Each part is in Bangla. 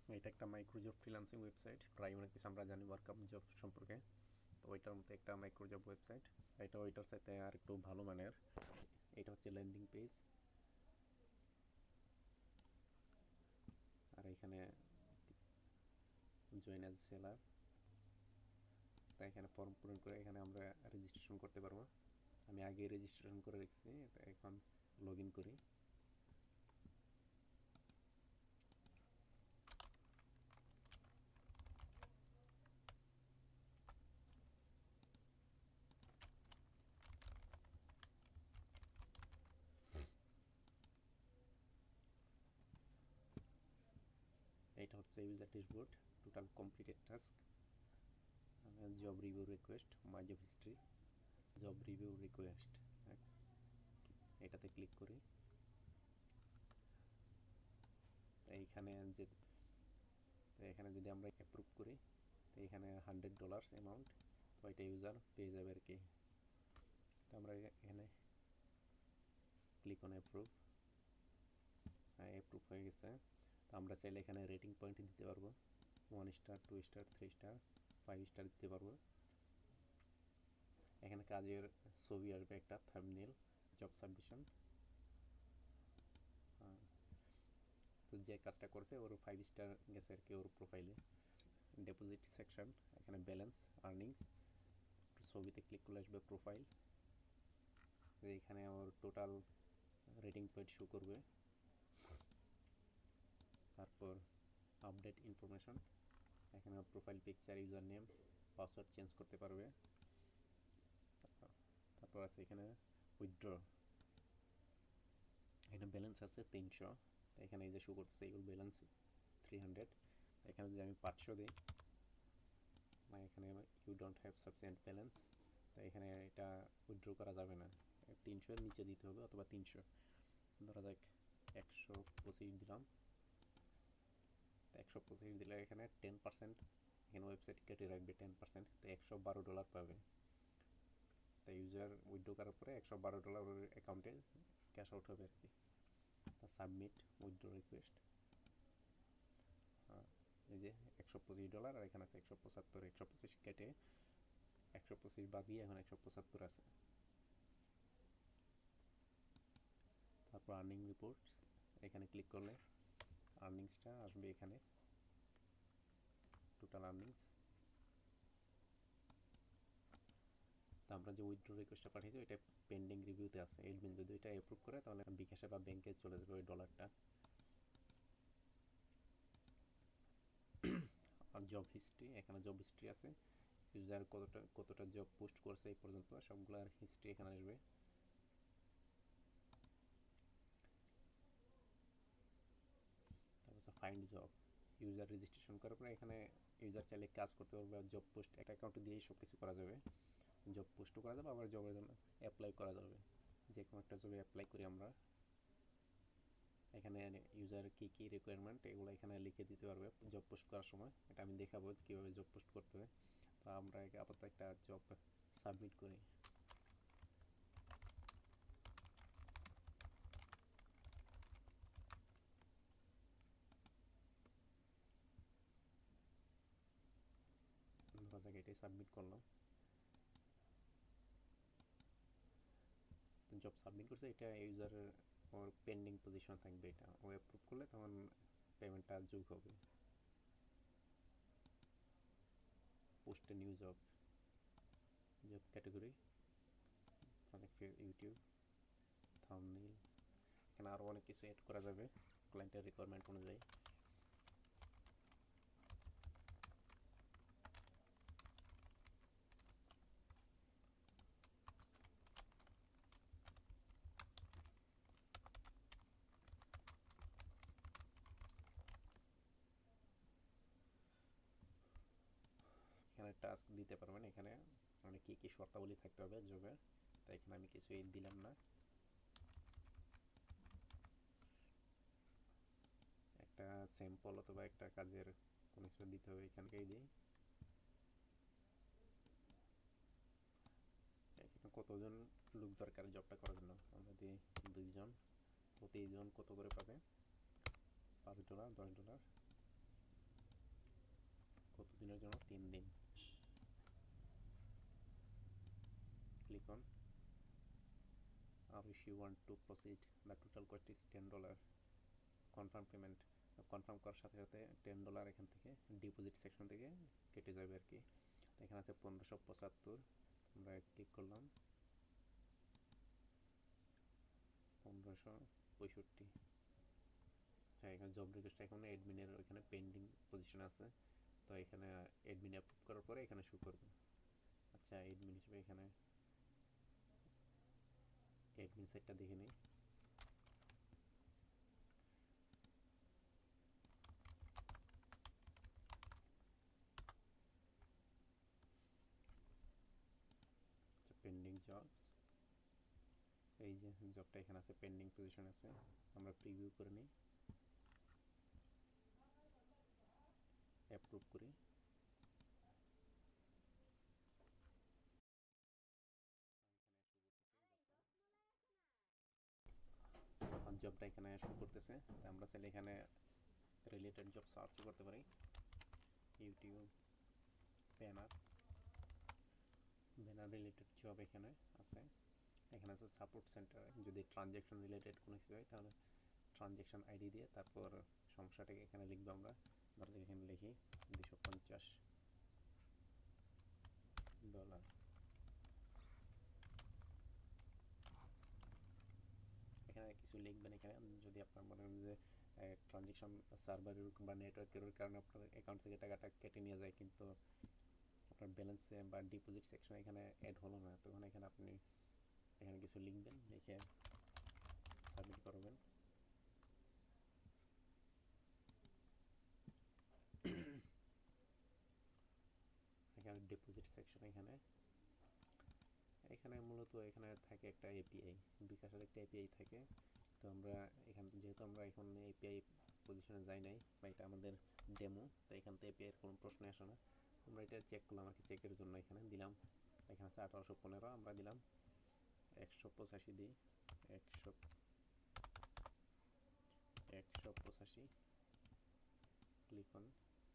এটা একটা মাইক্রোজব ফ্রিল্যান্সিং ওয়েবসাইট। প্রায় অনেক কিছু আমরা জানি ওয়ার্কআপ জব সম্পর্কে। তো ওইটার মধ্যে একটা মাইক্রোজব ওয়েবসাইট। এটা ওইটার সাথে আর একটু ভালো মানের। এটা হচ্ছে ল্যান্ডিং পেজ। আর এখানে জয়েন অ্যাজ সেলার। তাই এখানে ফর্ম পূরণ করে এখানে আমরা রেজিস্ট্রেশন করতে পারবো। আমি আগে রেজিস্ট্রেশন করে রেখেছি, এখন লগ ইন করি। এটা হচ্ছে user dashboard, total completed task, job review request, my job history, job review request. এটাতে ক্লিক করি। এইখানে যে এখানে যদি আমরা অ্যাপ্রুভ করি, তো এখানে $100 অ্যামাউন্ট, তো এটা ইউজার পেয়ে যাবে আর কি। তো আমরা এখানে ক্লিক অন অ্যাপ্রুভ। অ্যাপ্রুভ হয়ে গেছে। তো আমরা চাইলে এখানে রেটিং পয়েন্ট দিতে পারবো, 1 স্টার, 2 স্টার, 3 স্টার, 5 স্টার দিতে পারবো। এখানে কাজের ছবি আসবে, একটা থাম্বনেল, জব সাবমিশন। তো যে কাজটা করছে ওর 5 স্টার গেছে আর কি ওর প্রোফাইলে। ডিপোজিট সেকশন, এখানে ব্যালেন্স, আর্নিংস, ছবিতে ক্লিক করলে আসবে প্রোফাইল। এখানে ওর টোটাল রেটিং পয়েন্ট শো করবে। তারপর আপডেট ইনফরমেশন, এখানে profile picture, user name, password change করতে পারবে। তারপর আছে এখানে উইথড্র, এখানে ব্যালেন্স আছে 300। এখানে এই যে শো করতেছে এগুলো ব্যালেন্স 300। এখানে যদি আমি 500 দিই, মানে এখানে you don't have sufficient balance, তো এখানে এটা উইথড্র করা যাবে না। 300 এর নিচে দিতে হবে, অথবা 300, ধরা যাক 125 দিলাম। তো 125 দিলে এখানে 10%, এখানে ওয়েবসাইট কেটে রাখবে 10%, তো $112 পাবে। তো ইউজার উইথড্র করার পরে $112 ওর অ্যাকাউন্টে ক্যাশ আউট হবে আর কি। সাবমিট উইথড্র রিকোয়েস্ট, এই যে $125, আর এখানে আছে 175, 125 কেটে 125 বাদ দিয়ে এখন 175 আছে। তারপর আর্নিং রিপোর্ট, এখানে ক্লিক করলে আর্নিংসটা আসবে এখানে, টোটাল আর্নিংস। তো আমরা যে উইথড্র রিকোয়েস্টটা পাঠিয়েছি ওইটা পেন্ডিং রিভিউতে আছে। এডমিন যদি এটা অ্যাপ্রুভ করে তাহলে বিকাশে বা ব্যাংকে চলে যাবে ওই ডলারটা। আর জব হিস্ট্রি, এখানে জব হিস্ট্রি আছে, ইউজার কতটা কতটা জব পোস্ট করছে এই পর্যন্ত সবগুলোর হিস্ট্রি এখানে আসবে। তারপর ফাইন্ড জব, ইউজার রেজিস্ট্রেশন করার পরে এখানে ইউজার চাইলে কাজ করতে পারবে, জব পোস্ট একটা অ্যাকাউন্টে দিয়েই সব কিছু করা যাবে। জব পোস্টও করা যাবে, আবার জবের জন্য অ্যাপ্লাই করা যাবে। যে কোনো একটা জবে অ্যাপ্লাই করি আমরা। এখানে ইউজার কী কী রিকোয়ারমেন্ট এগুলো এখানে লিখে দিতে পারবে জব পোস্ট করার সময়। এটা আমি দেখাবো কীভাবে জব পোস্ট করতে হবে। তো আমরা আপাতত একটা জব সাবমিট করি। ধরা যাক এটাই সাবমিট করলাম। তো জব সাবমিট করছে, এটা ইউজারের ওর পেন্ডিং পজিশন থাকবে, এটা ও অ্যাপ্রুভ করলে তখন পেমেন্টটা যোগ হবে। Post new job, job category, YouTube, thumbnail, এখানে আরও অনেক কিছু অ্যাড করা যাবে ক্লায়েন্টের রিকোয়ারমেন্ট অনুযায়ী। এখানে টাস্ক দিতে পারবেন, এখানে মানে কী কী শর্তাবলী থাকতে হবে জবের, তাই এখানে আমি কিছুই দিলাম না। একটা স্যাম্পল অথবা একটা কাজের কোনো কিছু দিতে হবে, এখানকেই দিই। এখানে কতজন লোক দরকার জবটা করার জন্য, আমরা দিই 2 জন। প্রতিজন কত করে পাবে, $5, $10। দিনের জন্য 3 দিন। Click on or if you want to proceed the total cost is $10 confirm payment. Confirm করার সাথে সাথে $10 এখান থেকে ডিপোজিট সেকশন থেকে কেটে যাবে আর কি। এখানে আছে 1575, আমরা ক্লিক করলাম 1565। আচ্ছা, এখানে জব রিকোয়েস্ট এখন অ্যাডমিনের ওইখানে পেন্ডিং পজিশন আছে, তো এখানে অ্যাডমিন অ্যাপ্রুভ করার পরে এখানে শো করবে। আচ্ছা, অ্যাডমিন হিসেবে এখানে অ্যাডমিন সাইটটা দেখে নিই। পেন্ডিং জবস, এই যে জবটা এখানে আছে, পেন্ডিং পজিশন আছে, আমরা প্রিভিউ করে নিই, অ্যাপ্রুভ করি। জবটা এখানে শো করতেছে, আমরা চাইলে এখানে রিলেটেড জব সার্চ করতে পারি। ইউটিউব ব্যানার রিলেটেড জব এখানে আছে। এখানে আছে সাপোর্ট সেন্টার, যদি ট্রানজ্যাকশন রিলেটেড কোনো কিছু হয় তাহলে ট্রানজ্যাকশন আইডি দিয়ে তারপর সমস্যাটাকে এখানে লিখবো। আমরা ধরো এখানে লিখি $250। এখানে কিছু লিখবেন। এখানে যদি আপনার মনে হয় যে ট্রানজ্যাকশন সার্ভারের বা নেটওয়ার্কের কারণে আপনার অ্যাকাউন্ট থেকে টাকাটা কেটে নিয়ে যায়, কিন্তু আপনার ব্যালেন্সে বা ডিপোজিট সেকশনে এখানে অ্যাড হলো না, তখন এখানে আপনি এখানে কিছু লিখবেন, লিখে সাবমিট করবেন। এখানে ডিপোজিট সেকশন এখানে মূলত এখানে থাকে একটা এপিআই, বিকাশের একটা এপিআই থাকে। তো আমরা এখান যেহেতু আমরা এখন এপিআই পজিশনে যাই নাই, বা এটা আমাদের ডেমো, তো এখান থেকে এপিআই এর কোনো প্রশ্ন আসে না। আমরা এটা চেক করলাম আর কি, চেকের জন্য এখানে দিলাম, এখানে আছে 1815, আমরা দিলাম 185 দিই, 185। Click on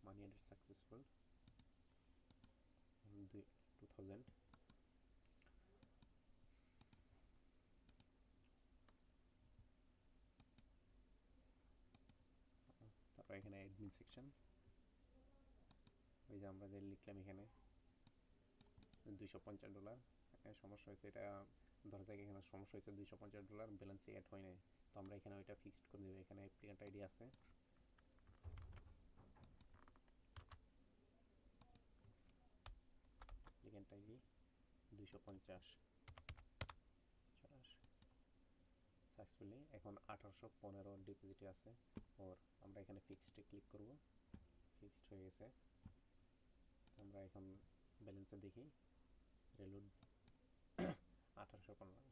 money edit successful 2000। তারপর এখানে অ্যাডমিন সেকশন, ওই যে আমরা যে লিখলাম এখানে $250 সমস্যা হয়েছে, এটা ধরা যাক এখানে সমস্যা হয়েছে $250 ব্যালেন্সে অ্যাড হয় নাই, তো আমরা এখানে ওইটা ফিক্সড করে দেবো। এখানে অ্যাপ্লিকেন্ট আইডি আছে, অ্যাপ্লিকেন্ট আইডি 250 সাকসেসফুলি। এখন 1815 ডিপোজিটে আছে ওর, আমরা এখানে ফিক্সডে ক্লিক করব, ফিক্সড হয়ে গেছে। আমরা এখন ব্যালেন্সে দেখি, রেলোড 1815।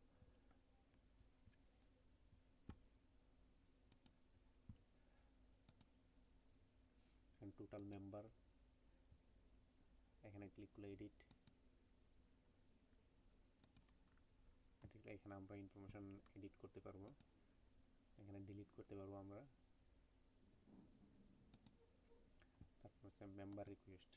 টোটাল মেম্বার এখানে ক্লিক করলে এডিট, এখানে আমরা ইনফরমেশন এডিট করতে পারবো, এখানে ডিলিট করতে পারবো আমরা। তারপর হচ্ছে মেম্বার রিকোয়েস্ট,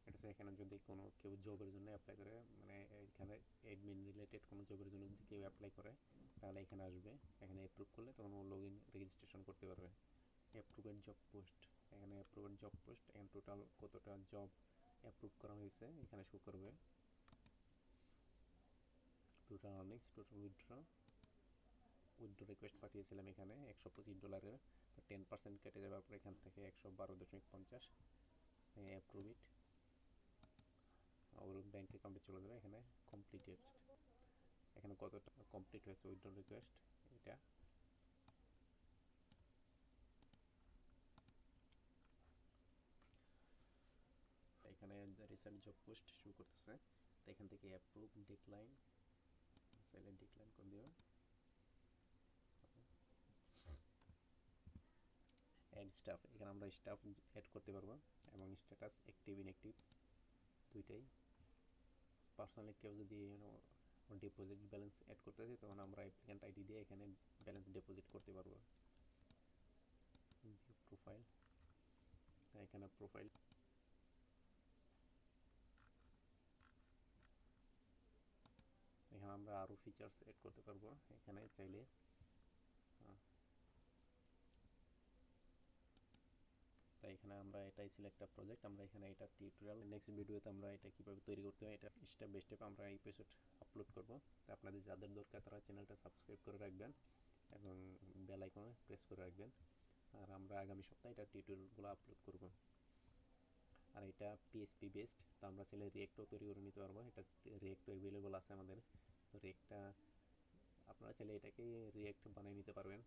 এটা হচ্ছে এখানে যদি কোনো কেউ জবের জন্য অ্যাপ্লাই করে, মানে এখানে অ্যাডমিন রিলেটেড কোনো জবের জন্য যদি কেউ অ্যাপ্লাই করে তাহলে এখানে আসবে, এখানে অ্যাপ্রুভ করলে তখন ও লগ ইন রেজিস্ট্রেশন করতে পারবে। অ্যাপ্রুভেড জব পোস্ট, এখানে অ্যাপ্রুভেড জব পোস্ট, এখানে টোটাল কতটা জব অ্যাপ্রুভ করা হয়েছে এখানে শো করবে। Total earnings, total withdraw request পাঠিয়েছিলাম এখানে $125, তো 10% কেটে যাবে আপনার এখান থেকে 112.50। অ্যাপ্রুভ ইট, ওর ব্যাঙ্ক অ্যাকাউন্টে চলে যাবে। এখানে কমপ্লিটেড, এখানে কতটা কমপ্লিট হয়েছে উইথড্র রিকোয়েস্ট এটা। এখানে রিসেন্ট জব পোস্ট শো করতেছে, তো এখান থেকে অ্যাপ্রুভ, ডিক্লাইন, চাইলে ডিক্লাইন করে দিও। অ্যাড স্টাফ, এখানে আমরা স্টাফ অ্যাড করতে পারবো, এবং স্ট্যাটাস অ্যাক্টিভ ইনঅ্যাক্টিভ দুইটাই। পার্সোনালি কেউ যদি ডিপোজিট ব্যালেন্স অ্যাড করতে চাই তখন আমরা অ্যাপ্লিকেন্ট আইডি দিয়ে এখানে ব্যালেন্স ডিপোজিট করতে পারবো। প্রোফাইল, এখানে প্রোফাইল ফিচার্স অ্যাড করতে পারবো এখানে চাইলে। তাই এখানে আমরা এটাই ছিল একটা প্রজেক্ট, আমরা এখানে এটা টিউটোরিয়াল, নেক্সট ভিডিওতে আমরা এটা কীভাবে তৈরি করতে হয় এটা স্টেপ বাই স্টেপ আমরা এই এপিসোড আপলোড করব। তো আপনাদের যাদের দরকার তারা চ্যানেলটা সাবস্ক্রাইব করে রাখবেন এবং বেল আইকনে প্রেস করে রাখবেন। আর আমরা আগামী সপ্তাহে এটা টিউটোরিয়ালগুলো আপলোড করব। আর এটা পিএসপি বেসড, তো আমরা চাইলে রিয়েক্টও তৈরি করে নিতে পারবো। এটা রিয়েক্ট অ্যাভেলেবল আছে আমাদের, তো রিয়েক্টটা আপনারা চাইলে এটাকে রিয়েক্ট বানিয়ে নিতে পারবেন